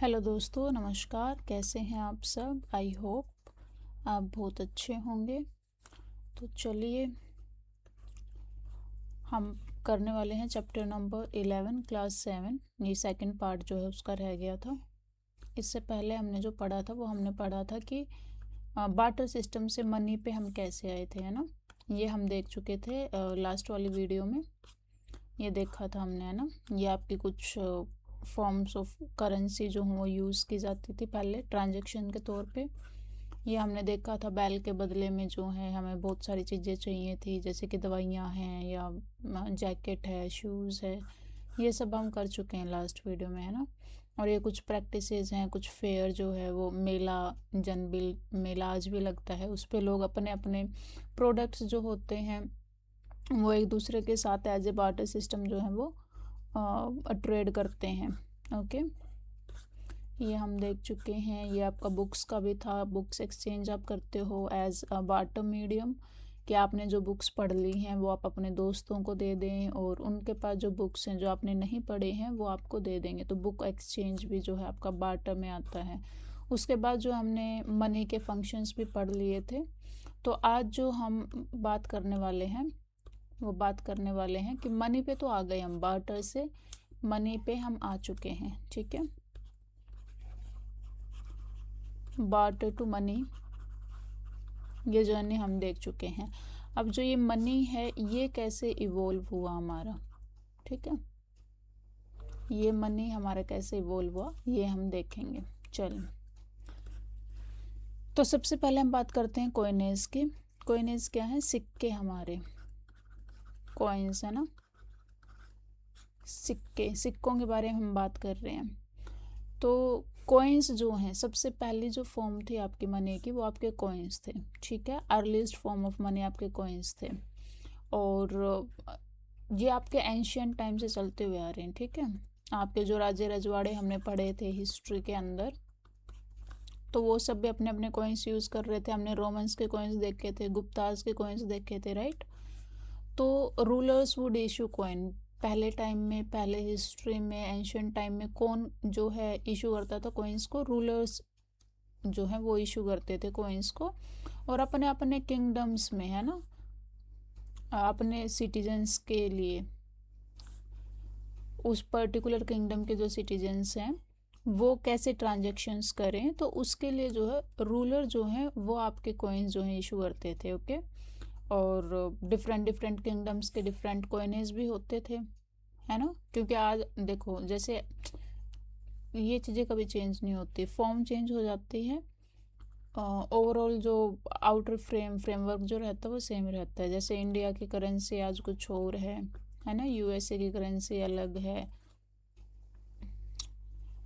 Hello दोस्तों, नमस्कार। कैसे हैं आप सब? आई होप आप बहुत अच्छे होंगे। तो चलिए हम करने वाले हैं चैप्टर नंबर 11 क्लास 7। ये सेकंड पार्ट जो है उसका रह गया था। इससे पहले हमने जो पढ़ा था वो हमने पढ़ा था कि बार्टर सिस्टम से मनी पे हम कैसे आए थे, है ना। ये हम देख चुके थे लास्ट वाली वीडियो में। ये देखा था हमने, है ना। ये आपकी कुछ फॉर्म्स ऑफ करेंसी जो हैं वो यूज़ की जाती थी पहले ट्रांजैक्शन के तौर पे। ये हमने देखा था बैल के बदले में जो है हमें बहुत सारी चीज़ें चाहिए थी, जैसे कि दवाइयाँ हैं या जैकेट है, शूज़ है। ये सब हम कर चुके हैं लास्ट वीडियो में, है ना। और ये कुछ प्रैक्टिसेस हैं, कुछ फेयर जो है वो मेला, जनबिल मेला आज भी लगता है। उस पे लोग अपने अपने प्रोडक्ट्स जो होते हैं वो एक दूसरे के साथ एज ए बार्टर सिस्टम जो है वो ट्रेड करते हैं। ओके, ये हम देख चुके हैं। ये आपका बुक्स का भी था, बुक्स एक्सचेंज आप करते हो एज अ बार्टर मीडियम, कि आपने जो बुक्स पढ़ ली हैं वो आप अपने दोस्तों को दे दें और उनके पास जो बुक्स हैं जो आपने नहीं पढ़े हैं वो आपको दे देंगे। तो बुक एक्सचेंज भी जो है आपका बार्टर में आता है। उसके बाद जो हमने मनी के फंक्शंस भी पढ़ लिए थे। तो आज जो हम बात करने वाले हैं वो बात करने वाले हैं कि मनी पे तो आ गए हम, बार्टर से मनी पे हम आ चुके हैं, ठीक है। बार्टर टू मनी ये जर्नी हम देख चुके हैं। अब जो ये मनी है ये कैसे इवोल्व हुआ हमारा, ठीक है। ये मनी हमारा कैसे इवोल्व हुआ ये हम देखेंगे। चलिए, तो सबसे पहले हम बात करते हैं कॉइनेज की। कॉइनेज क्या है? सिक्के, हमारे कॉइन्स, है ना। सिक्के, सिक्कों के बारे में हम बात कर रहे हैं। तो कॉइन्स जो हैं, सबसे पहली जो फॉर्म थी आपकी मनी की वो आपके कॉइन्स थे, ठीक है। अर्लीस्ट फॉर्म ऑफ मनी आपके कॉइन्स थे। और ये आपके एंशियंट टाइम से चलते हुए आ रहे हैं, ठीक है। आपके जो राजे रजवाड़े हमने पढ़े थे हिस्ट्री के अंदर, तो वो सब भी अपने अपने कॉइन्स यूज़ कर रहे थे। हमने रोमन्स के कॉइन्स देखे थे, गुप्ताज के कॉइन्स देखे थे, राइट। तो रूलर्स वुड इशू कॉइन। पहले टाइम में, पहले हिस्ट्री में, एंशियंट टाइम में कौन जो है इशू करता था कॉइन्स को? रूलर्स जो है वो इशू करते थे कॉइन्स को। और अपने अपने किंगडम्स में, है ना, अपने सिटीजन्स के लिए, उस पर्टिकुलर किंगडम के जो सिटीजन्स हैं वो कैसे ट्रांजेक्शन्स करें, तो उसके लिए जो है रूलर जो है वो आपके कॉइन्स जो है इशू करते थे, ओके। और डिफरेंट डिफरेंट किंगडम्स के डिफरेंट कॉइनेज भी होते थे, है ना। क्योंकि आज देखो, जैसे ये चीज़ें कभी चेंज नहीं होती, फॉर्म चेंज हो जाती है, ओवरऑल जो आउटर फ्रेमवर्क जो रहता है वो सेम रहता है। जैसे इंडिया की करेंसी आज कुछ और है ना। यूएसए की करेंसी अलग है।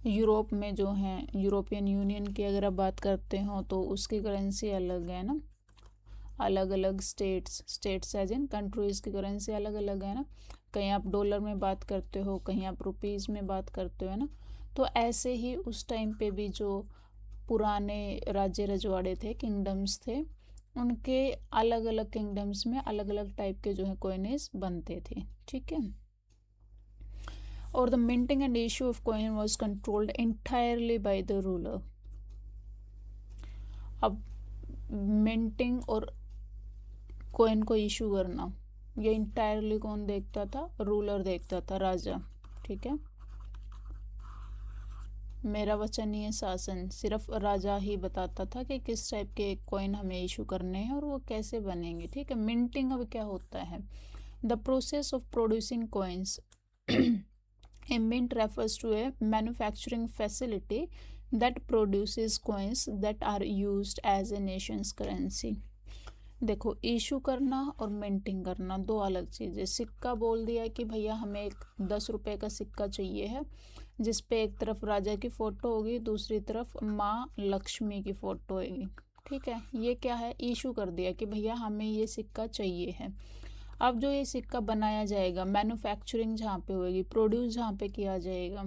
यूरोप में जो है, यूरोपियन यूनियन की अगर आप बात करते हो तो उसकी करेंसी अलग है ना। अलग अलग स्टेट्स एज इन कंट्रीज़ की करेंसी अलग अलग है ना। कहीं आप डॉलर में बात करते हो, कहीं आप रुपीज़ में बात करते हो, है ना। तो ऐसे ही उस टाइम पे भी जो पुराने राज्य रजवाड़े थे, किंगडम्स थे, उनके अलग अलग किंगडम्स में अलग अलग टाइप के जो है कॉइनेज बनते थे, ठीक है। और the minting and issue of coin was controlled entirely by the ruler. अब मिंटिंग और कॉइन को इशू करना ये इंटायरली कौन देखता था? रूलर देखता था, राजा, ठीक है। मेरा वचनीय शासन सिर्फ राजा ही बताता था कि किस टाइप के कॉइन हमें इशू करने हैं और वो कैसे बनेंगे, ठीक है। मिंटिंग अब क्या होता है? The process of producing coins. A mint refers to a manufacturing facility that produces coins that are used as a nation's currency. देखो, इशू करना और मिंटिंग करना दो अलग चीज़ें। सिक्का बोल दिया कि भैया हमें एक 10 रुपए का सिक्का चाहिए है, जिस पे एक तरफ राजा की फ़ोटो होगी, दूसरी तरफ माँ लक्ष्मी की फ़ोटो होगी, ठीक है। ये क्या है? इशू कर दिया कि भैया हमें ये सिक्का चाहिए है। अब जो ये सिक्का बनाया जाएगा, मैन्युफैक्चरिंग जहाँ पे होगी, प्रोड्यूस जहाँ पे किया जाएगा,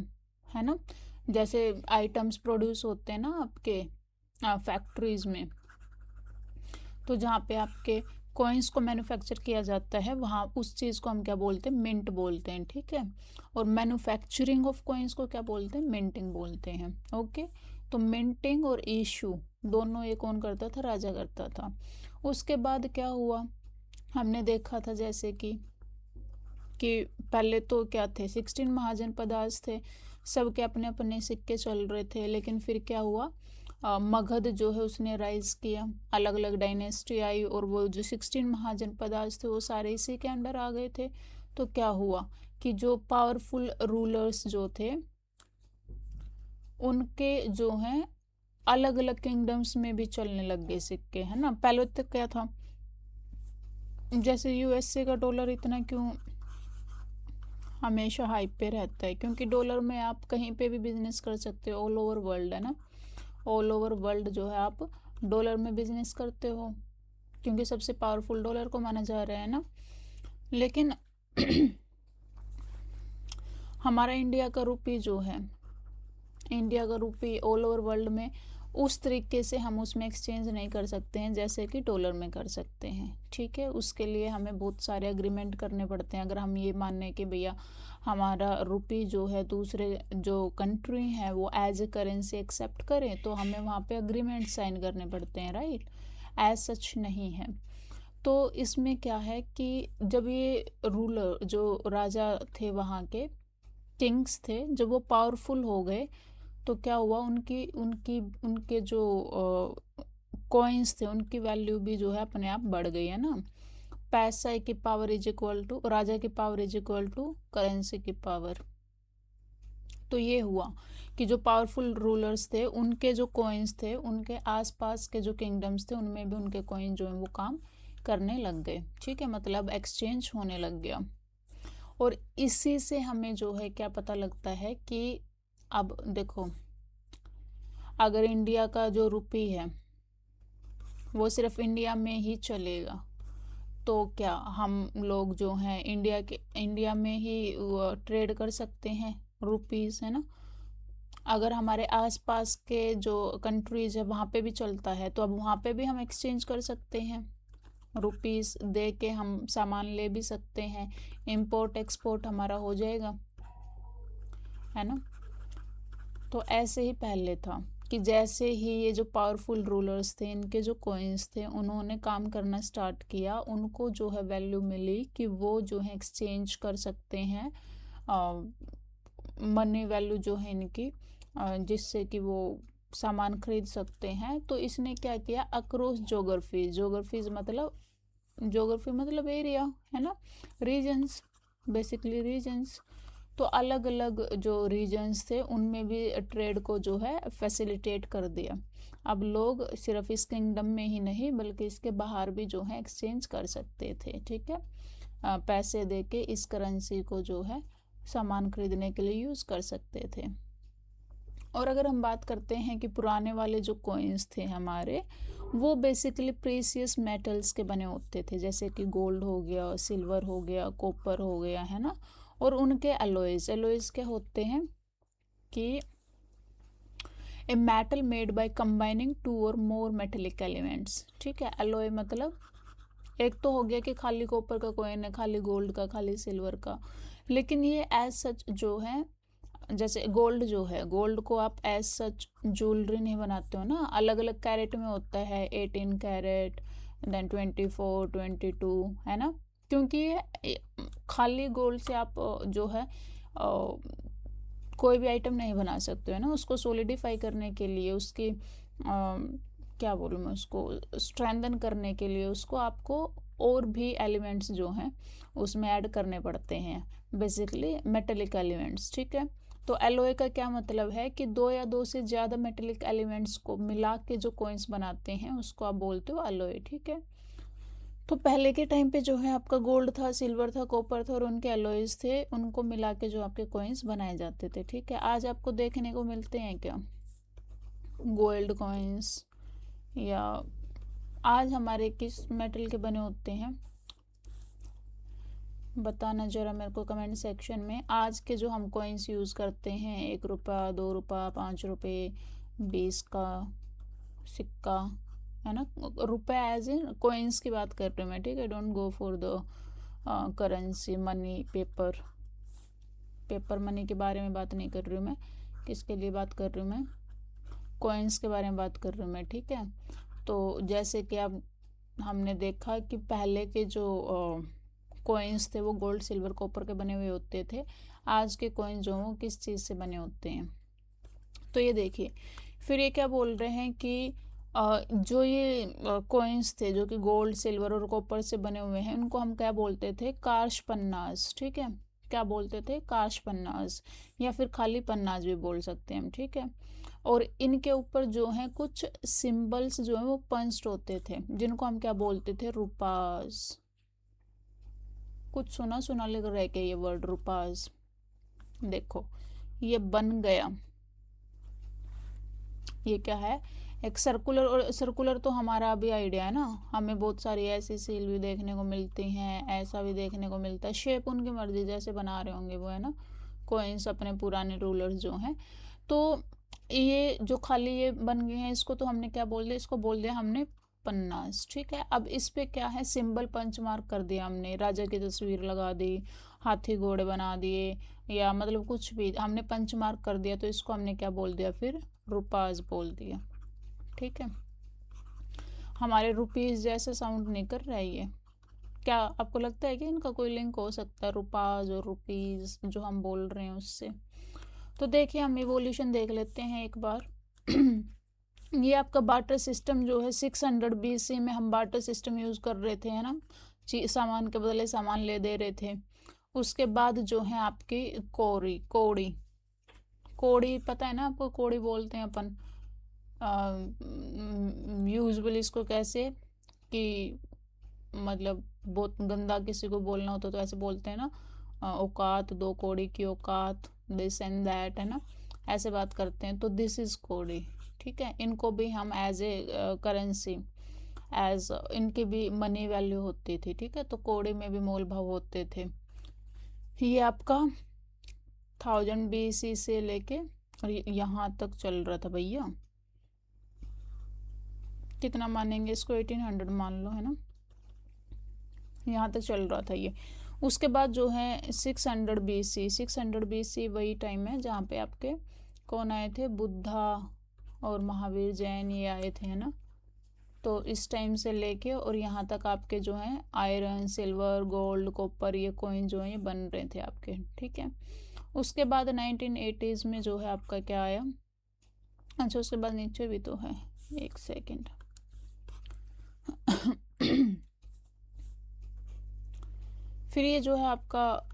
है ना। जैसे आइटम्स प्रोड्यूस होते हैं ना आपके फैक्ट्रीज में, तो जहाँ पे आपके कॉइन्स को मैन्युफैक्चर किया जाता है वहाँ उस चीज़ को हम क्या बोलते हैं, मिंट बोलते हैं, ठीक है। और मैन्युफैक्चरिंग ऑफ कॉइन्स को क्या बोलते हैं, मिंटिंग बोलते हैं। ओके, तो मिंटिंग और इशू दोनों ये कौन करता था, राजा करता था। उसके बाद क्या हुआ, हमने देखा था जैसे कि पहले तो क्या थे, 16 महाजनपद आज थे, सबके अपने अपने सिक्के चल रहे थे। लेकिन फिर क्या हुआ, मगध जो है उसने राइज किया, अलग अलग डायनेस्टी आई और वो जो 16 महाजनपद आज थे वो सारे इसी के अंडर आ गए थे। तो क्या हुआ कि जो पावरफुल रूलर्स जो थे उनके जो हैं अलग अलग किंगडम्स में भी चलने लग गए सिक्के, है ना। पहले तक क्या था, जैसे यूएसए का डॉलर इतना क्यों हमेशा हाइप पे रहता है, क्योंकि डॉलर में आप कहीं पे भी बिजनेस कर सकते हो, ऑल ओवर वर्ल्ड, है ना। ऑल ओवर वर्ल्ड जो है आप डॉलर में बिजनेस करते हो, क्योंकि सबसे पावरफुल डॉलर को माना जा रहा है ना। लेकिन हमारा इंडिया का रुपी जो है, इंडिया का रुपी ऑल ओवर वर्ल्ड में उस तरीके से हम उसमें एक्सचेंज नहीं कर सकते हैं जैसे कि डॉलर में कर सकते हैं, ठीक है। उसके लिए हमें बहुत सारे अग्रीमेंट करने पड़ते हैं। अगर हम ये माने कि भैया हमारा रुपी जो है दूसरे जो कंट्री है वो एज ए करेंसी एक्सेप्ट करें, तो हमें वहाँ पे अग्रीमेंट साइन करने पड़ते हैं, राइट। एज सच नहीं है। तो इसमें क्या है कि जब ये रूलर जो राजा थे वहाँ के किंग्स थे, जब वो पावरफुल हो गए तो क्या हुआ, उनकी उनकी उनके जो कॉइन्स थे उनकी वैल्यू भी जो है अपने आप बढ़ गई, है ना। पैसा की पावर इज इक्वल टू, राजा की power is equal to currency की पावर। तो ये हुआ कि जो पावरफुल रूलर्स थे उनके जो कॉइन्स थे, उनके आसपास के जो किंगडम्स थे उनमें भी उनके कॉइन जो है वो काम करने लग गए, ठीक है। मतलब एक्सचेंज होने लग गया। और इसी से हमें जो है क्या पता लगता है कि अब देखो, अगर इंडिया का जो रुपी है वो सिर्फ इंडिया में ही चलेगा, तो क्या हम लोग जो हैं इंडिया में ही ट्रेड कर सकते हैं रुपीस, है ना। अगर हमारे आसपास के जो कंट्रीज है वहाँ पे भी चलता है तो अब वहाँ पे भी हम एक्सचेंज कर सकते हैं, रुपीस दे के हम सामान ले भी सकते हैं, इंपोर्ट एक्सपोर्ट हमारा हो जाएगा, है ना। तो ऐसे ही पहले था कि जैसे ही ये जो पावरफुल रूलर्स थे इनके जो कॉइन्स थे उन्होंने काम करना स्टार्ट किया, उनको जो है वैल्यू मिली कि वो जो है एक्सचेंज कर सकते हैं, मनी वैल्यू जो है इनकी, जिससे कि वो सामान खरीद सकते हैं। तो इसने क्या किया, अक्रॉस जोग्राफीज मतलब एरिया, है ना, रीजन्स, बेसिकली रीजन्स। तो अलग अलग जो रीजन्स थे उनमें भी ट्रेड को जो है फैसिलिटेट कर दिया। अब लोग सिर्फ इस किंगडम में ही नहीं बल्कि इसके बाहर भी जो है एक्सचेंज कर सकते थे, ठीक है। पैसे दे के इस करेंसी को जो है सामान खरीदने के लिए यूज़ कर सकते थे। और अगर हम बात करते हैं कि पुराने वाले जो कॉइन्स थे हमारे, वो बेसिकली प्रीसियस मेटल्स के बने होते थे, जैसे कि गोल्ड हो गया, सिल्वर हो गया, कॉपर हो गया, है ना। और उनके एलोइज क्या होते हैं कि a metal made by combining two और मोर मेटेलिक एलिमेंट्स, ठीक है। एलोय मतलब एक तो हो गया कि खाली कॉपर का कॉइन है, खाली गोल्ड का, खाली सिल्वर का, लेकिन ये एज सच जो है, जैसे गोल्ड जो है, गोल्ड को आप एज सच ज्वेलरी नहीं बनाते हो ना, अलग अलग कैरेट में होता है, 18 कैरेट, देन 24, 22, है ना। क्योंकि ये खाली गोल्ड से आप जो है कोई भी आइटम नहीं बना सकते हो ना, उसको सोलिडिफाई करने के लिए, उसकी क्या बोलूँ मैं, उसको स्ट्रेंथन करने के लिए उसको आपको और भी एलिमेंट्स जो हैं उसमें ऐड करने पड़ते हैं, बेसिकली मेटेलिक एलिमेंट्स, ठीक है। तो एलोय का क्या मतलब है कि दो या दो से ज़्यादा मेटेलिक एलिमेंट्स को मिला के जो कॉइन्स बनाते हैं उसको आप बोलते हो एलोय, ठीक है। तो पहले के टाइम पे जो है आपका गोल्ड था, सिल्वर था, कॉपर था और उनके एलॉयज थे, उनको मिला के जो आपके कॉइन्स बनाए जाते थे, ठीक है। आज आपको देखने को मिलते हैं क्या गोल्ड कॉइन्स, या आज हमारे किस मेटल के बने होते हैं, बताना जरा मेरे को कमेंट सेक्शन में। आज के जो हम कॉइन्स यूज़ करते हैं, 1 रुपया, 2 रुपया, 5 रुपये, 20 का सिक्का, है ना। रुपए एज इन कॉइन्स की बात कर रही हूँ मैं, ठीक है। Don't go for the currency, money, paper. Paper money के बारे में बात नहीं कर रही हूँ मैं, किसके लिए बात कर रही हूँ मैं, कॉइन्स के बारे में बात कर रही हूँ मैं, ठीक है। तो जैसे कि अब हमने देखा कि पहले के जो कॉइन्स थे वो गोल्ड, सिल्वर, कॉपर के बने हुए होते थे। आज के कॉइन्स जो हैं किस चीज़ से बने होते हैं, तो ये देखिए। फिर ये क्या बोल रहे हैं कि जो ये कॉइन्स थे जो कि गोल्ड, सिल्वर और कॉपर से बने हुए हैं, उनको हम क्या बोलते थे, कार्श पन्नास, ठीक है। क्या बोलते थे, कार्श पन्नास, या फिर खाली पन्नास भी बोल सकते हैं हम, ठीक है। और इनके ऊपर जो है कुछ सिंबल्स जो है वो पंच्ड होते थे, जिनको हम क्या बोलते थे, रुपास। कुछ सुना सुना लग रहा है क्या ये वर्ड रुपास। देखो ये बन गया, ये क्या है, एक सर्कुलर। और सर्कुलर तो हमारा अभी आइडिया है ना, हमें बहुत सारी ऐसी सील भी देखने को मिलती हैं, ऐसा भी देखने को मिलता है। शेप उनकी मर्जी जैसे बना रहे होंगे वो, है ना, कॉइन्स अपने पुराने रूलर्स जो हैं। तो ये जो खाली ये बन गए हैं, इसको तो हमने क्या बोल दिया, इसको बोल दिया हमने पन्नास, ठीक है। अब इस पे क्या है, सिंबल पंच मार्क कर दिया हमने, राजा की तस्वीर लगा दी, हाथी घोड़े बना दिए, या मतलब कुछ भी हमने पंच मार्क कर दिया, तो इसको हमने क्या बोल दिया, फिर रुपास बोल दिया, ठीक है। हमारे रुपीज़ जैसे साउंड नहीं कर रहा है ये। क्या आपको लगता है कि इनका कोई लिंक हो सकता है, रुपास और रुपीज़ जो हम बोल रहे हैं उससे। तो देखिए हम इवोल्यूशन देख लेते हैं एक बार। ये आपका बार्टर सिस्टम जो है 600 BC में हम बार्टर सिस्टम यूज़ कर रहे थे, है ना, सामान के बदले सामान ले दे रहे थे। उसके बाद जो है आपकी कोड़ी, कोड़ी, कोड़ी पता है ना आपको, कोड़ी बोलते हैं अपन यूजुअली इसको कैसे, कि मतलब बहुत गंदा किसी को बोलना होता तो ऐसे बोलते हैं ना, औकात, दो कौड़ी की औकात, दिस एंड दैट, है ना, ऐसे बात करते हैं। तो दिस इज कौड़ी, ठीक है। इनको भी हम एज ए करेंसी, एज इनकी भी मनी वैल्यू होती थी, ठीक है। तो कौड़ी में भी मोल भाव होते थे। ये आपका 1000 BC से लेके और यहाँ तक चल रहा था भैया। कितना मानेंगे इसको, 1800 मान लो, है ना, यहाँ तक चल रहा था ये। उसके बाद जो है 600 BC, 600 BC वही टाइम है जहाँ पे आपके कौन आए थे, बुद्धा और महावीर जैन, ये आए थे, है ना। तो इस टाइम से लेके और यहाँ तक आपके जो है आयरन, सिल्वर, गोल्ड, कॉपर, ये कॉइन जो है ये बन रहे थे आपके, ठीक है। उसके बाद 1980s में जो है आपका क्या आया, अच्छा उसके बाद नीचे भी तो है, एक सेकेंड। फिर ये जो है आपका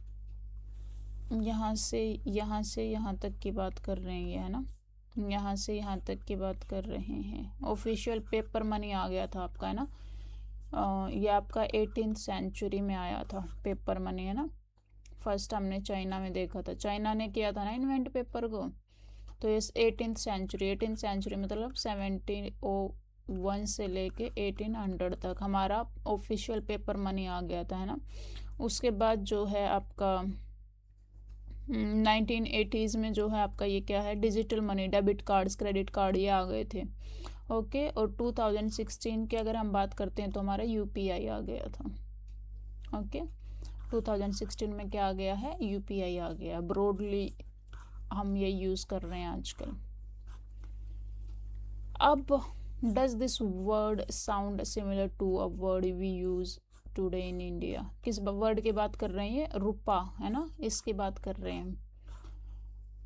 यहाँ से यहाँ तक की बात कर रहे हैं ये, है ना, यहाँ से यहाँ तक की बात कर रहे हैं। ऑफिशियल पेपर मनी आ गया था आपका, है ना। ये आपका 18th सेंचुरी में आया था पेपर मनी, है ना। फर्स्ट हमने चाइना में देखा था, चाइना ने किया था ना इन्वेंट पेपर को। तो इस 18th सेंचुरी, 18th सेंचुरी मतलब 1701 से लेके 1800 तक हमारा ऑफिशियल पेपर मनी आ गया था, है ना। उसके बाद जो है आपका 1980s में जो है आपका ये क्या है, digital money, debit cards, credit card, ये आ गए थे, ओके। और 2016 की अगर हम बात करते हैं तो हमारा UPI आ गया था, ओके। 2016 में क्या आ गया है, UPI आ गया। ब्रॉडली हम ये यूज़ कर रहे हैं आजकल। अब does this word sound similar to a word we use today in India. किस वर्ड की बात कर रहे हैं, रुपा, है ना, इसकी बात कर रहे हैं।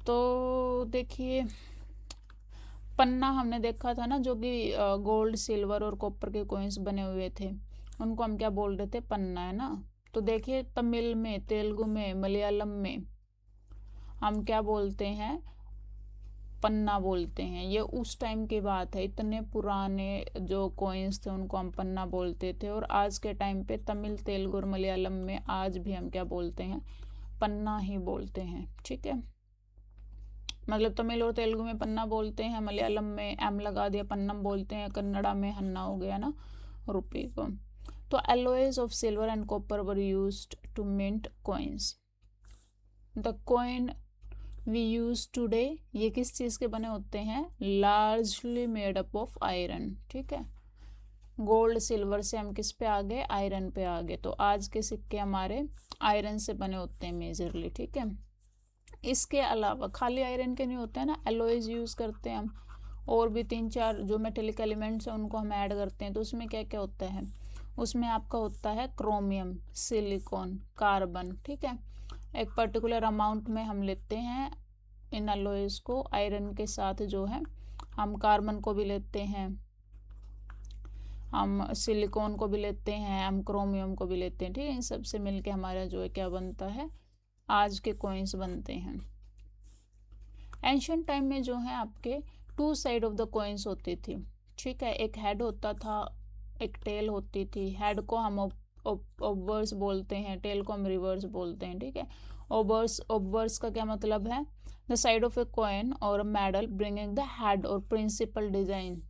तो देखिए पन्ना हमने देखा था ना, जो कि गोल्ड, सिल्वर और कॉपर के कॉइन्स बने हुए थे, उनको हम क्या बोल रहे थे, पन्ना, है ना। तो देखिए तमिल में, तेलुगु में, मलयालम में हम क्या बोलते हैं, पन्ना बोलते हैं। ये उस टाइम की बात है, इतने पुराने जो कॉइन्स थे उनको हम पन्ना बोलते थे। और आज के टाइम पे तमिल, तेलुगु और मलयालम में आज भी हम क्या बोलते हैं, पन्ना ही बोलते हैं, ठीक है। मतलब तमिल और तेलुगु में पन्ना बोलते हैं, मलयालम में एम लगा दिया पन्नम बोलते हैं, कन्नड़ा में हन्ना हो गया ना रुपये को। तो alloys of silver and copper were used to mint coins. The coin we use today, ये किस चीज़ के बने होते हैं, largely made up of iron, ठीक है। गोल्ड सिल्वर से हम किस पे आ गए, आयरन पे आ गए। तो आज के सिक्के हमारे आयरन से बने होते हैं मेजरली, ठीक है। इसके अलावा खाली आयरन के नहीं होते हैं ना, एलॉयज यूज़ करते हैं हम, और भी 3-4 जो मेटेलिक एलिमेंट्स हैं उनको हम ऐड करते हैं। तो उसमें क्या क्या होता है, उसमें आपका होता है क्रोमियम, सिलिकॉन, कार्बन, ठीक है। एक पर्टिकुलर अमाउंट में हम लेते हैं इन एलॉयज को, आयरन के साथ जो है हम कार्बन को भी लेते हैं, हम सिलिकॉन को भी लेते हैं, हम क्रोमियम को भी लेते हैं, ठीक है। इन सब से मिलके हमारा जो है क्या बनता है, आज के कॉइन्स बनते हैं। एंशियंट टाइम में जो है आपके 2 साइड ऑफ द कॉइन्स होती थी, ठीक है। एक हेड होता था, एक टेल होती थी। हेड को हम ओबवर्स बोलते हैं, टेल को हम रिवर्स बोलते हैं, ठीक है। ओबवर्स का क्या मतलब है, the side of a coin और मेडल ब्रिंगिंग द हेड और प्रिंसिपल डिजाइन,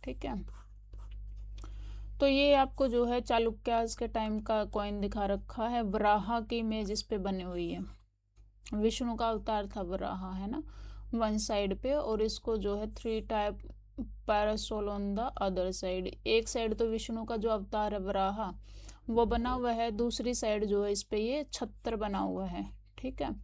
ठीक है। तो ये आपको जो है चालुक्यास के टाइम का कॉइन दिखा रखा है, वराह की इमेज इस पे बनी हुई है। विष्णु का अवतार था वराह, है ना, वन साइड पे, और इसको जो है 3 type parasol on the other side. एक साइड तो विष्णु का जो अवतार है वराह वो बना हुआ है, दूसरी साइड जो है इस पे ये छत्र बना हुआ है, ठीक है।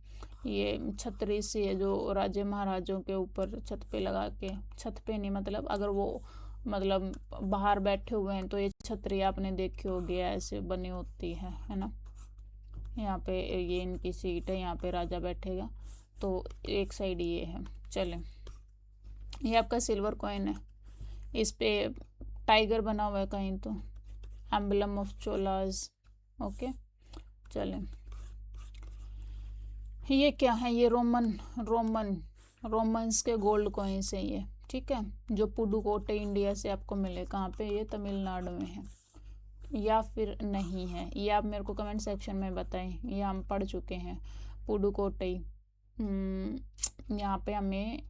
ये छतरी सी है जो राजे महाराजों के ऊपर छत पे लगा के, छत पे नहीं मतलब अगर वो मतलब बाहर बैठे हुए हैं तो ये छतरी आपने देखी होगी ऐसे बनी होती है ना। यहाँ पे ये इनकी सीट है, यहाँ पे राजा बैठेगा, तो एक साइड ये है। चले, ये आपका सिल्वर कॉइन है, इस पे टाइगर बना हुआ है कहीं, तो एम्बलम ऑफ चोलाज, ओके। चले, ये क्या है, ये रोमन्स के गोल्ड कॉइन्स है ये, ठीक है, जो पुडुकोट्टई इंडिया से आपको मिले। कहाँ पे, ये तमिलनाडु में है या फिर नहीं है, ये आप मेरे को कमेंट सेक्शन में बताएं। ये हम पढ़ चुके हैं, पुडुकोट्टई। यहाँ पे हमें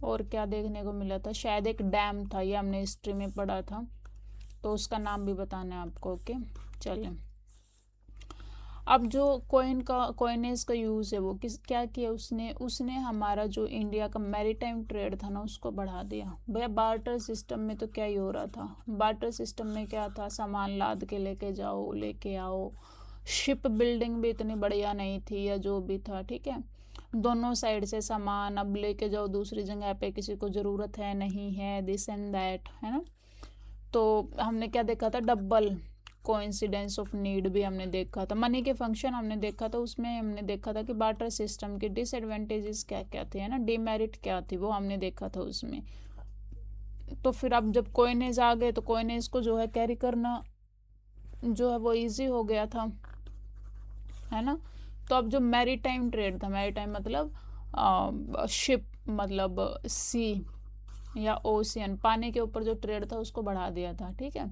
और क्या देखने को मिला था, शायद एक डैम था, ये हमने हिस्ट्री में पढ़ा था, तो उसका नाम भी बताना है आपको, ओके। चलें, अब जो कॉइनेज का यूज़ है वो क्या किया उसने हमारा जो इंडिया का मैरीटाइम ट्रेड था ना उसको बढ़ा दिया। भैया बार्टर सिस्टम में तो क्या ही हो रहा था, बार्टर सिस्टम में क्या था, सामान लाद के लेके आओ, शिप बिल्डिंग भी इतनी बढ़िया नहीं थी या जो भी था, ठीक है। दोनों साइड से सामान अब लेके जाओ दूसरी जगह पे, किसी को ज़रूरत है नहीं है, दिस एंड दैट, है ना। तो हमने क्या देखा था, डबल कोइंसिडेंस ऑफ नीड भी हमने देखा था, मनी के फंक्शन हमने देखा था, उसमें हमने देखा था कि बार्टर सिस्टम के डिसएडवांटेजेस क्या क्या थे, है ना, डीमेरिट क्या थी वो हमने देखा था उसमें। तो फिर अब जब कॉइनेज आ गए तो कॉइनेज को जो है कैरी करना जो है वो इजी हो गया था, है ना। तो अब जो मैरीटाइम ट्रेड था, मैरीटाइम मतलब शिप मतलब सी या ओशियन, पानी के ऊपर जो ट्रेड था उसको बढ़ा दिया था, ठीक है।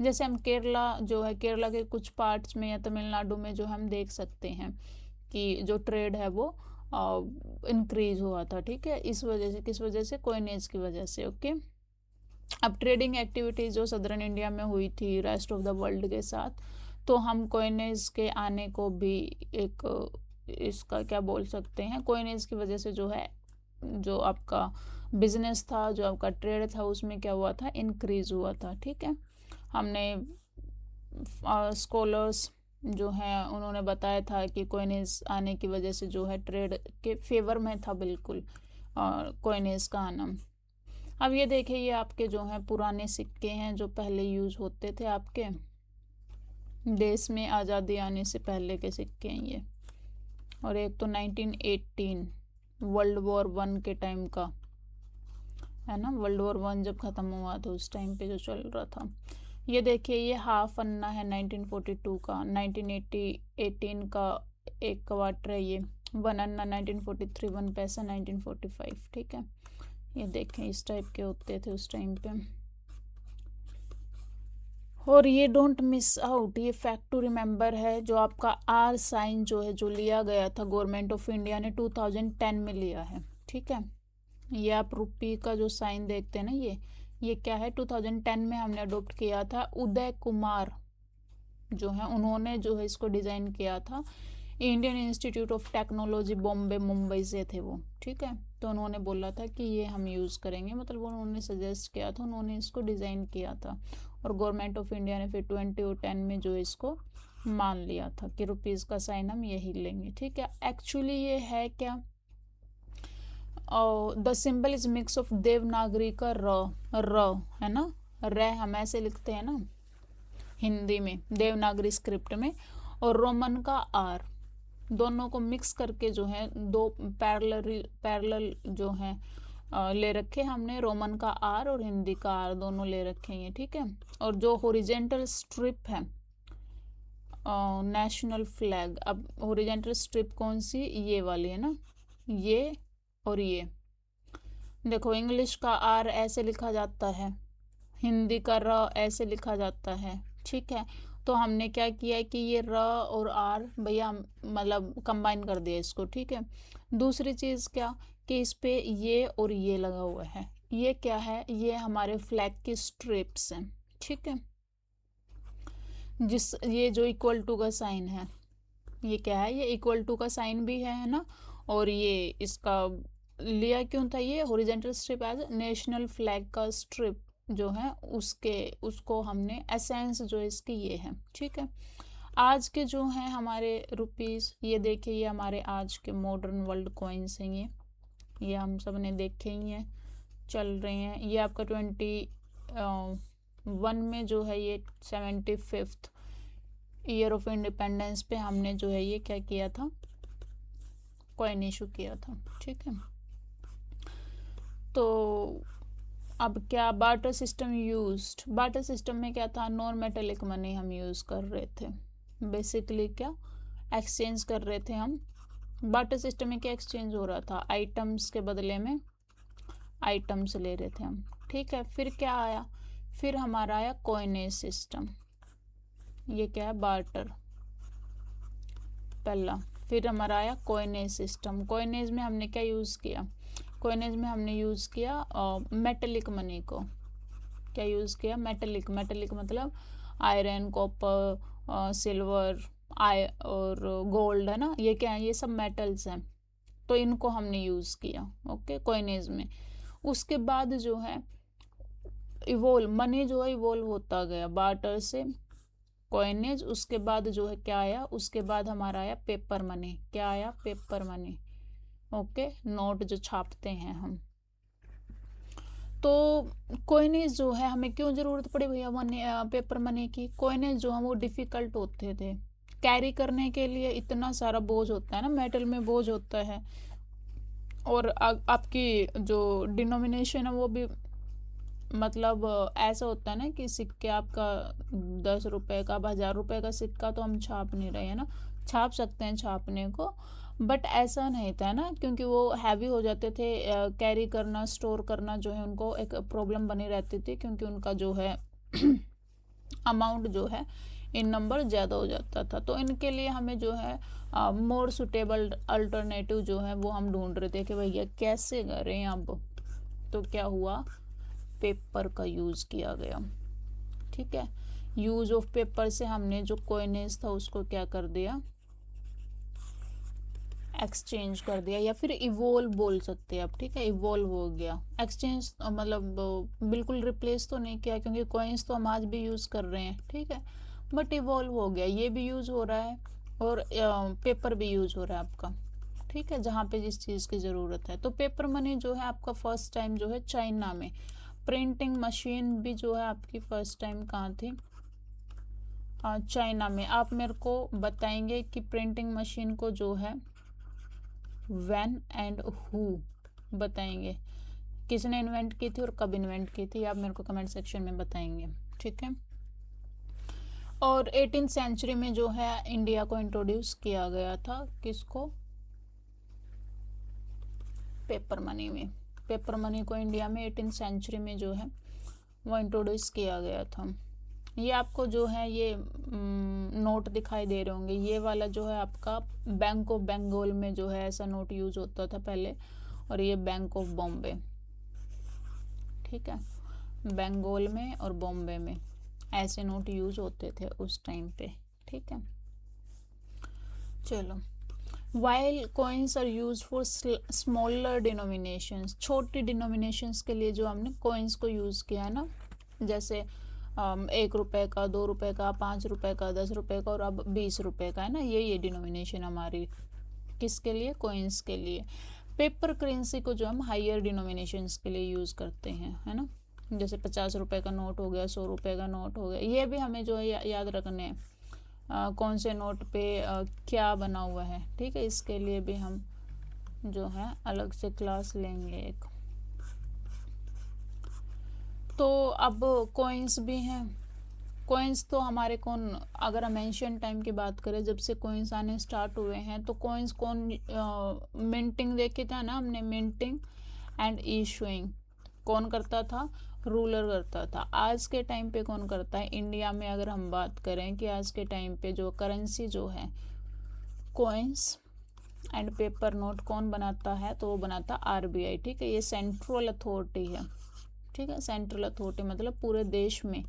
जैसे हम केरला जो है, केरला के कुछ पार्ट्स में या तमिलनाडु में जो हम देख सकते हैं कि जो ट्रेड है वो इंक्रीज हुआ था, ठीक है। इस वजह से, किस वजह से, कॉइनेज की वजह से, ओके। अब ट्रेडिंग एक्टिविटीज जो सदर्न इंडिया में हुई थी रेस्ट ऑफ द वर्ल्ड के साथ, तो हम कॉइनेज के आने को भी एक इसका क्या बोल सकते हैं, कॉइनेज की वजह से जो है जो आपका बिजनेस था, जो आपका ट्रेड था, उसमें क्या हुआ था, इंक्रीज हुआ था, ठीक है। हमने स्कॉलर्स जो हैं उन्होंने बताया था कि कॉइनेज आने की वजह से जो है ट्रेड के फेवर में था बिल्कुल कॉइनेज का आना। अब ये देखिए, ये आपके जो हैं पुराने सिक्के हैं जो पहले यूज होते थे आपके देश में, आज़ादी आने से पहले के सिक्के हैं ये। और एक तो 1918 वर्ल्ड वॉर 1 के टाइम का है ना, वर्ल्ड वॉर 1 जब ख़त्म हुआ था उस टाइम पे जो चल रहा था। ये देखिए, ये हाफ अन्ना है 1942 का, 1918 का एक क्वार्टर है ये, 1 अन्ना 1943, 1 पैसा 1945, ठीक है। ये देखें इस टाइप के होते थे उस टाइम पे। और ये डोंट मिस आउट, ये फैक्ट टू रिमेंबर है, जो आपका आर साइन जो है जो लिया गया था गवर्नमेंट ऑफ इंडिया ने 2010 में लिया है, ठीक है। ये आप रुपी का जो साइन देखते हैं ना, ये क्या है, 2010 में हमने अडोप्ट किया था। उदय कुमार जो है उन्होंने जो है इसको डिज़ाइन किया था। Indian institute of technology Bombay Mumbai से थे वो, ठीक है। तो उन्होंने बोला था कि ये हम यूज़ करेंगे, मतलब उन्होंने सजेस्ट किया था, उन्होंने इसको डिज़ाइन किया था और गवर्नमेंट ऑफ इंडिया ने फिर 2010 में जो इसको मान लिया था कि रुपीज़ का साइन हम यही लेंगे, ठीक है। एक्चुअली ये है क्या, the symbol is mix of Devanagari का र है ना, र हम ऐसे लिखते हैं ना हिंदी में देवनागरी स्क्रिप्ट में, और रोमन का आर, दोनों को मिक्स करके जो है दो पैरेलल जो है ले रखे हमने, रोमन का आर और हिंदी का आर दोनों ले रखे हैं, ठीक है। और जो हॉरिजेंटल स्ट्रिप है नेशनल फ्लैग, अब हॉरिजेंटल स्ट्रिप कौन सी, ये वाली है ना, ये और ये देखो, इंग्लिश का आर ऐसे लिखा जाता है, हिंदी का र ऐसे लिखा जाता है, ठीक है। तो हमने क्या किया है कि ये र और आर भैया मतलब कंबाइन कर दिया इसको, ठीक है। दूसरी चीज़ क्या कि इस पे ये और ये लगा हुआ है, ये क्या है, ये हमारे फ्लैग की स्ट्रिप्स हैं, ठीक है। ये जो इक्वल टू का साइन है, ये क्या है, ये इक्वल टू का साइन भी है ना। और ये इसका लिया क्यों था, ये horizontal strip as national flag का स्ट्रिप जो है उसको हमने एसेंस जो इसकी ये है, ठीक है। आज के जो हैं हमारे रुपीस, ये देखिए ये हमारे आज के मॉडर्न वर्ल्ड कॉइन्स हैं, ये हम सब ने देखे ही हैं, चल रहे हैं। ये आपका 21 में जो है ये 75th ईयर ऑफ इंडिपेंडेंस पे हमने जो है ये क्या किया था, कॉइन इशू किया था, ठीक है। तो अब क्या barter system used, barter system में क्या था, नॉन मेटेलिक मनी हम यूज़ कर रहे थे, बेसिकली क्या एक्सचेंज कर रहे थे हम। बार्टर सिस्टम में क्या एक्सचेंज हो रहा था, आइटम्स के बदले में आइटम्स ले रहे थे हम, ठीक है। फिर क्या आया, फिर हमारा आया कॉइनेज सिस्टम, ये क्या है बार्टर पहला। फिर हमारा आया कॉइनेज सिस्टम, कॉइनेज में हमने क्या यूज़ किया, कॉइनेज में हमने यूज़ किया मेटेलिक मनी को, क्या यूज़ किया, मेटेलिक, मेटेलिक मतलब आयरन, कॉपर, सिल्वर और गोल्ड है ना, ये क्या है, ये सब मेटल्स हैं, तो इनको हमने यूज़ किया, ओके, कॉइनेज में। उसके बाद जो है इवोल्व, मनी जो है इवोल्व होता गया बार्टर से कॉइनेज, उसके बाद जो है क्या आया, उसके बाद हमारा आया पेपर मनी, क्या आया, पेपर मनी, ओके, नोट जो छापते हैं हम। तो कॉइनेज जो है हमें क्यों ज़रूरत पड़ी भैया मनी, पेपर मनी की, कॉइनेज जो है वो डिफ़िकल्ट होते थे कैरी करने के लिए, इतना सारा बोझ होता है ना, मेटल में बोझ होता है, और आपकी जो डिनोमिनेशन है वो भी मतलब ऐसा होता है ना कि सिक्के आपका 10 रुपए का, 1000 रुपए का सिक्का तो हम छाप नहीं रहे हैं ना, छाप सकते हैं छापने को, बट ऐसा नहीं था ना, क्योंकि वो हैवी हो जाते थे, कैरी करना स्टोर करना जो है उनको एक प्रॉब्लम बनी रहती थी, क्योंकि उनका जो है अमाउंट जो है इन नंबर ज़्यादा हो जाता था। तो इनके लिए हमें जो है मोर सुटेबल अल्टरनेटिव जो है वो हम ढूंढ रहे थे कि भैया कैसे करें अब, तो क्या हुआ, पेपर का यूज़ किया गया, ठीक है। यूज़ ऑफ पेपर से हमने जो कॉइनेज था उसको क्या कर दिया, एक्सचेंज कर दिया, या फिर इवोल्व बोल सकते हैं आप, ठीक है, इवोल्व हो गया। एक्सचेंज मतलब बिल्कुल रिप्लेस तो नहीं किया, क्योंकि कॉइन्स तो हम आज भी यूज़ कर रहे हैं, ठीक है, बट इवोल्व हो गया, ये भी यूज़ हो रहा है और पेपर भी यूज़ हो रहा है आपका, ठीक है, जहाँ पे जिस चीज़ की ज़रूरत है। तो पेपर मनी जो है आपका फर्स्ट टाइम जो है चाइना में, प्रिंटिंग मशीन भी जो है आपकी फर्स्ट टाइम कहाँ थी, चाइना में। आप मेरे को बताएंगे कि प्रिंटिंग मशीन को जो है व्हेन एंड हु बताएंगे, किसने इन्वेंट की थी और कब इन्वेंट की थी, आप मेरे को कमेंट सेक्शन में बताएंगे, ठीक है। और 18th सेंचुरी में जो है इंडिया को इंट्रोड्यूस किया गया था, किसको, पेपर मनी में, पेपर मनी को इंडिया में 18th सेंचुरी में जो है वो इंट्रोड्यूस किया गया था। ये आपको जो है ये नोट दिखाई दे रहे होंगे, ये वाला जो है आपका बैंक ऑफ बंगाल में जो है ऐसा नोट यूज होता था पहले, और ये बैंक ऑफ बॉम्बे, ठीक है, बंगाल में और बॉम्बे में ऐसे नोट यूज होते थे उस टाइम पे, ठीक है। चलो, while coins are use for smaller denominations, छोटी डिनोमिनेशंस के लिए जो हमने कॉइन्स को यूज़ किया है ना, जैसे 1 रुपये का, 2 रुपये का, 5 रुपये का, 10 रुपये का और अब 20 रुपये का है ना, ये डिनोमिनेशन हमारी किसके लिए, कॉइन्स के लिए। पेपर करेंसी को जो हम हायर डिनोमिनेशंस के लिए यूज़ करते हैं, है ना, जैसे 50 रुपये का नोट हो गया, 100 रुपये का नोट हो गया, ये भी हमें जो है याद रखने हैं कौन से नोट पे क्या बना हुआ है, ठीक है। इसके लिए भी हम जो है अलग से क्लास लेंगे एक। तो अब कॉइन्स भी हैं। कॉइन्स तो हमारे कौन, अगर हम एंशियंट टाइम की बात करें, जब से कॉइन्स आने स्टार्ट हुए हैं, तो कॉइन्स कौन मिंटिंग देखे था ना हमने, मिंटिंग एंड इशूइंग कौन करता था, रूलर करता था। आज के टाइम पे कौन करता है, इंडिया में अगर हम बात करें कि आज के टाइम पे जो करेंसी जो है, कॉइन्स एंड पेपर नोट कौन बनाता है, तो वो बनाता आरबीआई, ठीक है। ये सेंट्रल अथॉरिटी है, ठीक है। सेंट्रल अथॉरिटी मतलब पूरे देश में,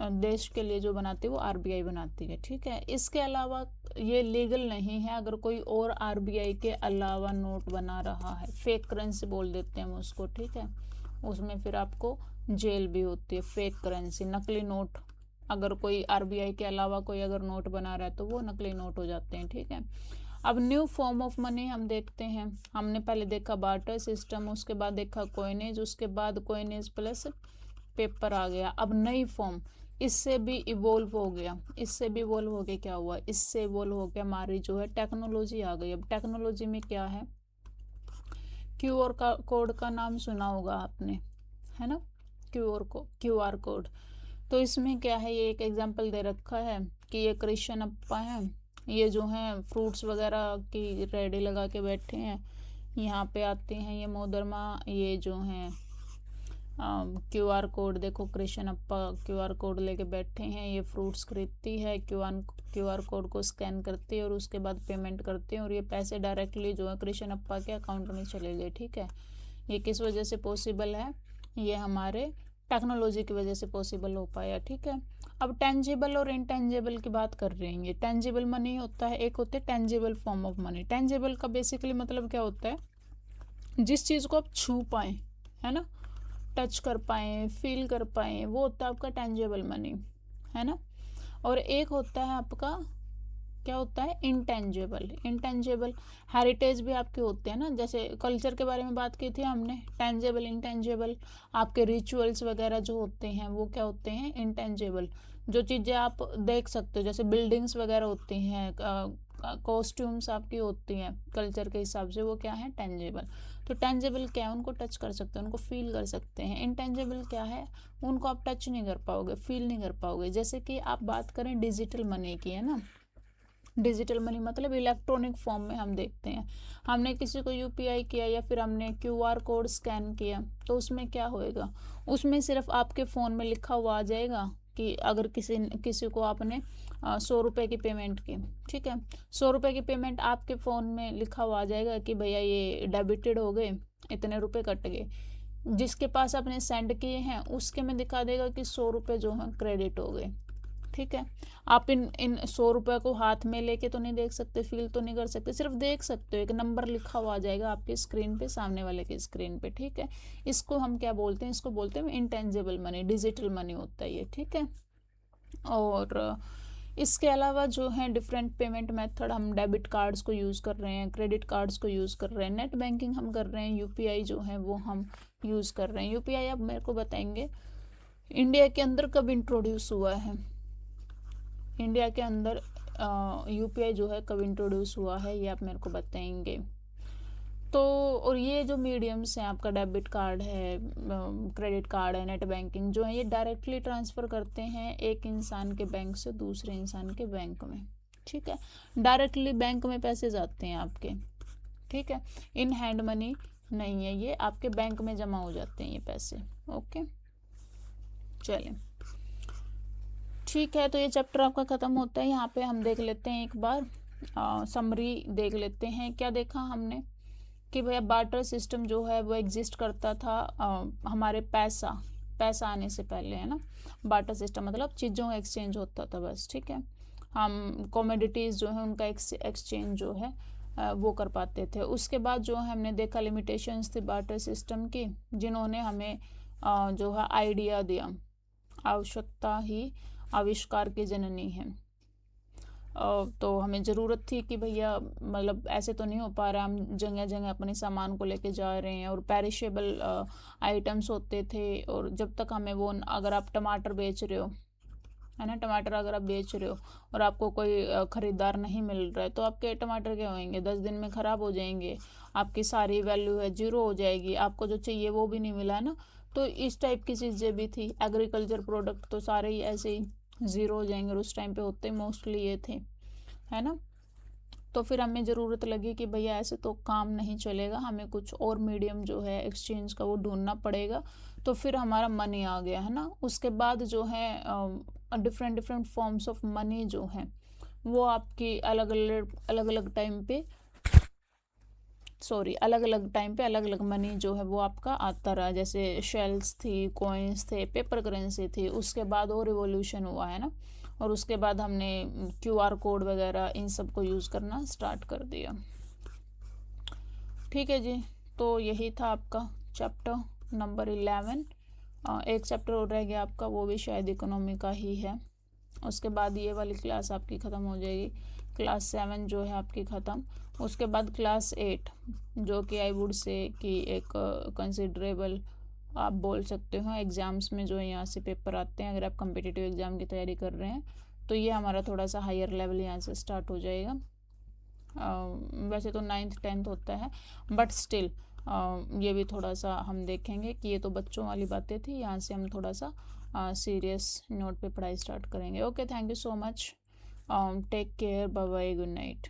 देश के लिए जो बनाती है वो आरबीआई बनाती है, ठीक है। इसके अलावा ये लीगल नहीं है अगर कोई और आरबीआई के अलावा नोट बना रहा है, फेक करेंसी बोल देते हैं हम उसको, ठीक है। उसमें फिर आपको जेल भी होती है। फेक करेंसी, नकली नोट, अगर कोई आरबीआई के अलावा कोई अगर नोट बना रहा है तो वो नकली नोट हो जाते हैं, ठीक है। अब न्यू फॉर्म ऑफ मनी हम देखते हैं। हमने पहले देखा बार्टर सिस्टम, उसके बाद देखा कॉइनेज, उसके बाद कॉइनेज प्लस पेपर आ गया। अब नई फॉर्म, इससे भी इवोल्व हो गया, इससे भी इवोल्व हो गया, क्या हुआ, इससे इवोल्व हो गया हमारी जो है टेक्नोलॉजी आ गई। अब टेक्नोलॉजी में क्या है, क्यूआर का कोड का नाम सुना होगा आपने, है ना, क्यूआर कोड। तो इसमें क्या है, ये एक एग्जांपल दे रखा है कि ये कृष्ण अप्पा है, ये जो हैं फ्रूट्स वगैरह की रेडी लगा के बैठे हैं, यहाँ पे आते हैं ये मोहतरमा, ये जो हैं क्यूआर कोड देखो, कृष्ण अप्पा क्यूआर कोड लेके बैठे हैं, ये फ्रूट्स खरीदती है, क्यूआर कोड को स्कैन करती है और उसके बाद पेमेंट करते हैं और ये पैसे डायरेक्टली जो है कृष्ण अप्पा के अकाउंट में चले गए, ठीक है। ये किस वजह से पॉसिबल है, ये हमारे टेक्नोलॉजी की वजह से पॉसिबल हो पाया, ठीक है। अब टेंजिबल और इनटेंजिबल की बात कर रहे हैं। ये टेंजिबल मनी होता है, एक होते है tangible form of money. Tangible का बेसिकली मतलब क्या होता है, जिस चीज़ को आप छू पाएँ, है ना, टच कर पाएँ, फील कर पाएँ, वो होता है आपका टेंजिबल मनी, है ना। और एक होता है आपका, क्या होता है, इंटेंजिबल। इंटेंजिबल हेरिटेज भी आपके होते हैं ना, जैसे कल्चर के बारे में बात की थी हमने, टेंजिबल इंटेंजिबल। आपके रिचुअल्स वगैरह जो होते हैं वो क्या होते हैं, इंटेंजिबल। जो चीज़ें आप देख सकते हो, जैसे बिल्डिंग्स वगैरह होती हैं, कॉस्ट्यूम्स आपकी होती हैं कल्चर के हिसाब से, वो क्या है, टेंजिबल। तो टेंजिबल क्या है, उनको टच कर सकते हैं, उनको फील कर सकते हैं। इंटेंजिबल क्या है, उनको आप टच नहीं कर पाओगे, फील नहीं कर पाओगे। जैसे कि आप बात करें डिजिटल मनी की, है ना, डिजिटल मनी मतलब इलेक्ट्रॉनिक फॉर्म में हम देखते हैं। हमने किसी को यूपीआई किया या फिर हमने क्यूआर कोड स्कैन किया, तो उसमें क्या होएगा, उसमें सिर्फ आपके फ़ोन में लिखा हुआ आ जाएगा कि अगर किसी को आपने 100 रुपये की पेमेंट की, ठीक है, 100 रुपये की पेमेंट आपके फ़ोन में लिखा हुआ आ जाएगा कि भैया ये डेबिटेड हो गए, इतने रुपए कट गए। जिसके पास आपने सेंड किए हैं उसके में दिखा देगा कि 100 रुपये जो हैं क्रेडिट हो गए, ठीक है। आप इन 100 रुपये को हाथ में लेके तो नहीं देख सकते, फील तो नहीं कर सकते, सिर्फ देख सकते हो, एक नंबर लिखा हुआ आ जाएगा आपके स्क्रीन पे, सामने वाले की स्क्रीन पे, ठीक है। इसको हम क्या बोलते हैं, इसको बोलते हैं इंटेंजिबल मनी, डिजिटल मनी होता है ये, ठीक है। और इसके अलावा जो है डिफरेंट पेमेंट मेथड, हम डेबिट कार्ड्स को यूज़ कर रहे हैं, क्रेडिट कार्ड्स को यूज़ कर रहे हैं, नेट बैंकिंग हम कर रहे हैं, यूपीआई जो है वो हम यूज़ कर रहे हैं। यूपीआई आप मेरे को बताएंगे इंडिया के अंदर कब इंट्रोड्यूस हुआ है, इंडिया के अंदर यूपीआई जो है कब इंट्रोड्यूस हुआ है, ये आप मेरे को बताएंगे। तो और ये जो मीडियम्स हैं, आपका डेबिट कार्ड है, क्रेडिट कार्ड है, नेट बैंकिंग जो है, ये डायरेक्टली ट्रांसफ़र करते हैं एक इंसान के बैंक से दूसरे इंसान के बैंक में, ठीक है। डायरेक्टली बैंक में पैसे जाते हैं आपके, ठीक है। इन हैंड मनी नहीं है, ये आपके बैंक में जमा हो जाते हैं ये पैसे, ओके। चलें, ठीक है, तो ये चैप्टर आपका ख़त्म होता है। यहाँ पे हम देख लेते हैं एक बार समरी देख लेते हैं। क्या देखा हमने कि भैया बार्टर सिस्टम जो है वो एग्जिस्ट करता था हमारे पैसा आने से पहले, है ना। बार्टर सिस्टम मतलब चीज़ों का एक्सचेंज होता था बस, ठीक है। हम कमोडिटीज़ जो है उनका एक्सचेंज जो है वो कर पाते थे। उसके बाद जो है हमने देखा लिमिटेशंस थी बार्टर सिस्टम की, जिन्होंने हमें जो है आइडिया दिया, आवश्यकता ही आविष्कार की जननी है। तो हमें ज़रूरत थी कि भैया मतलब ऐसे तो नहीं हो पा रहा, हम जगह जगह अपने सामान को लेके जा रहे हैं और पेरिशेबल आइटम्स होते थे। और जब तक हमें वो, अगर आप टमाटर बेच रहे हो है ना, टमाटर अगर आप बेच रहे हो और आपको कोई ख़रीदार नहीं मिल रहा है तो आपके टमाटर क्या होंगे, 10 दिन में ख़राब हो जाएंगे, आपकी सारी वैल्यू है जीरो हो जाएगी, आपको जो चाहिए वो भी नहीं मिला ना। तो इस टाइप की चीज़ें भी थी। एग्रीकल्चर प्रोडक्ट तो सारे ही ऐसे ही ज़ीरो हो जाएंगे, और उस टाइम पे होते मोस्टली ये थे, है ना। तो फिर हमें ज़रूरत लगी कि भैया ऐसे तो काम नहीं चलेगा, हमें कुछ और मीडियम जो है एक्सचेंज का वो ढूंढना पड़ेगा। तो फिर हमारा मनी आ गया, है ना। उसके बाद जो है different different forms of money जो है वो आपकी अलग अलग टाइम पे अलग अलग मनी जो है वो आपका आता रहा। जैसे शेल्स थी, कॉइन्स थे, पेपर करेंसी थी। उसके बाद और रिवॉल्यूशन हुआ, है ना, और उसके बाद हमने क्यूआर कोड वगैरह इन सब को यूज़ करना स्टार्ट कर दिया। ठीक है जी, तो यही था आपका चैप्टर नंबर 11। एक चैप्टर और रह गया आपका, वो भी शायद इकोनॉमी का ही है। उसके बाद ये वाली क्लास आपकी ख़त्म हो जाएगी, क्लास 7 जो है आपकी ख़त्म। उसके बाद क्लास 8 जो कि आई वुड से कि एक कंसिडरेबल आप बोल सकते हो एग्ज़ाम्स में जो यहाँ से पेपर आते हैं, अगर आप कम्पिटिटिव एग्ज़ाम की तैयारी कर रहे हैं तो ये हमारा थोड़ा सा हायर लेवल यहाँ से स्टार्ट हो जाएगा। वैसे तो 9th 10th होता है, बट स्टिल ये भी थोड़ा सा हम देखेंगे कि ये तो बच्चों वाली बातें थी, यहाँ से हम थोड़ा सा सीरियस नोट पे पढ़ाई स्टार्ट करेंगे। Okay, thank you so much, take care, bye bye, good night.